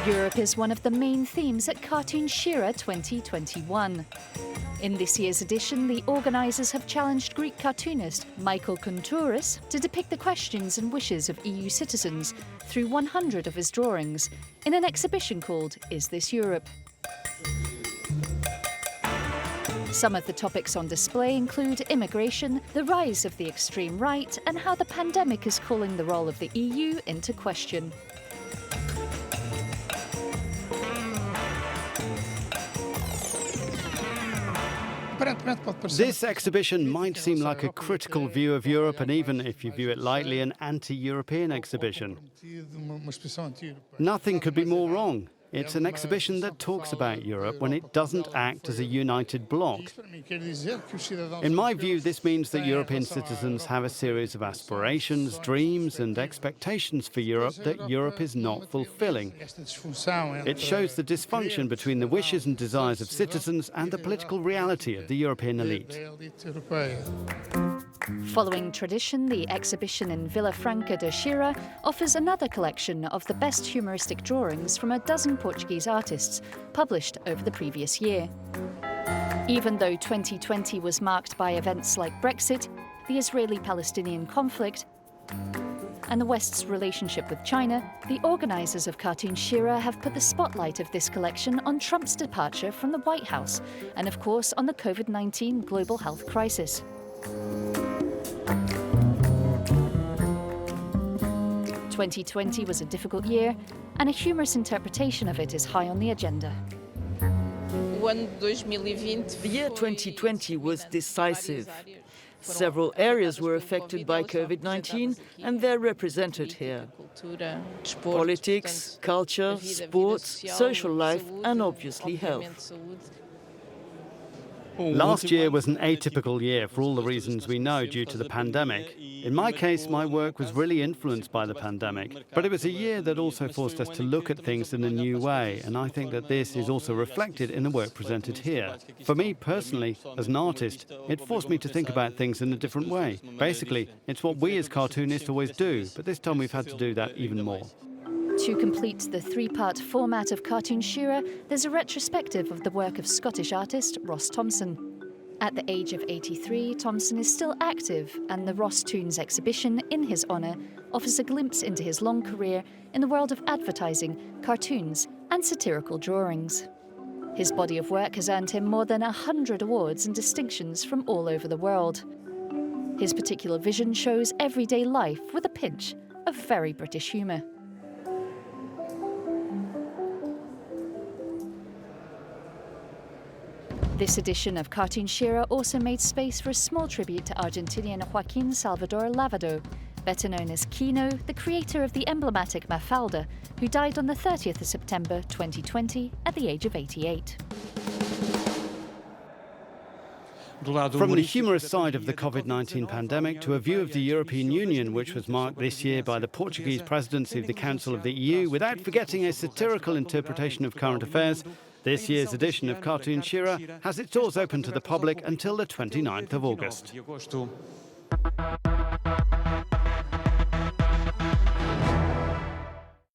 Europe is one of the main themes at Cartoon Xira 2021. In this year's edition, the organisers have challenged Greek cartoonist Michael Kontouris to depict the questions and wishes of EU citizens through 100 of his drawings in an exhibition called Is This Europe? Some of the topics on display include immigration, the rise of the extreme right, and how the pandemic is calling the role of the EU into question. This exhibition might seem like a critical view of Europe, and even if you view it lightly, an anti-European exhibition. Nothing could be more wrong. It's an exhibition that talks about Europe when it doesn't act as a united bloc. In my view, this means that European citizens have a series of aspirations, dreams and expectations for Europe that Europe is not fulfilling. It shows the dysfunction between the wishes and desires of citizens and the political reality of the European elite. Following tradition, the exhibition in Vila Franca de Xira offers another collection of the best humoristic drawings from a dozen Portuguese artists published over the previous year. Even though 2020 was marked by events like Brexit, the Israeli-Palestinian conflict, and the West's relationship with China, the organisers of Cartoon Xira have put the spotlight of this collection on Trump's departure from the White House and, of course, on the COVID-19 global health crisis. "2020 was a difficult year, and a humorous interpretation of it is high on the agenda. The year 2020 was decisive. Several areas were affected by COVID-19, and they're represented here. Politics, culture, sports, social life, and obviously health. Last year was an atypical year for all the reasons we know due to the pandemic. In my case, my work was really influenced by the pandemic, but it was a year that also forced us to look at things in a new way, and I think that this is also reflected in the work presented here. For me personally, as an artist, it forced me to think about things in a different way. Basically, it's what we as cartoonists always do, but this time we've had to do that even more. To complete the three-part format of Cartoon Xira, there's a retrospective of the work of Scottish artist Ross Thompson. At the age of 83, Thompson is still active, and the Ross Toons exhibition in his honour offers a glimpse into his long career in the world of advertising, cartoons and satirical drawings. His body of work has earned him more than 100 awards and distinctions from all over the world. His particular vision shows everyday life with a pinch of very British humour. This edition of Cartoon Xira also made space for a small tribute to Argentinian Joaquin Salvador Lavado, better known as Kino, the creator of the emblematic Mafalda, who died on the 30th of September 2020 at the age of 88. From the humorous side of the COVID-19 pandemic to a view of the European Union, which was marked this year by the Portuguese presidency of the Council of the EU, without forgetting a satirical interpretation of current affairs, this year's edition of Cartoon Xira has its doors open to the public until the 29th of August.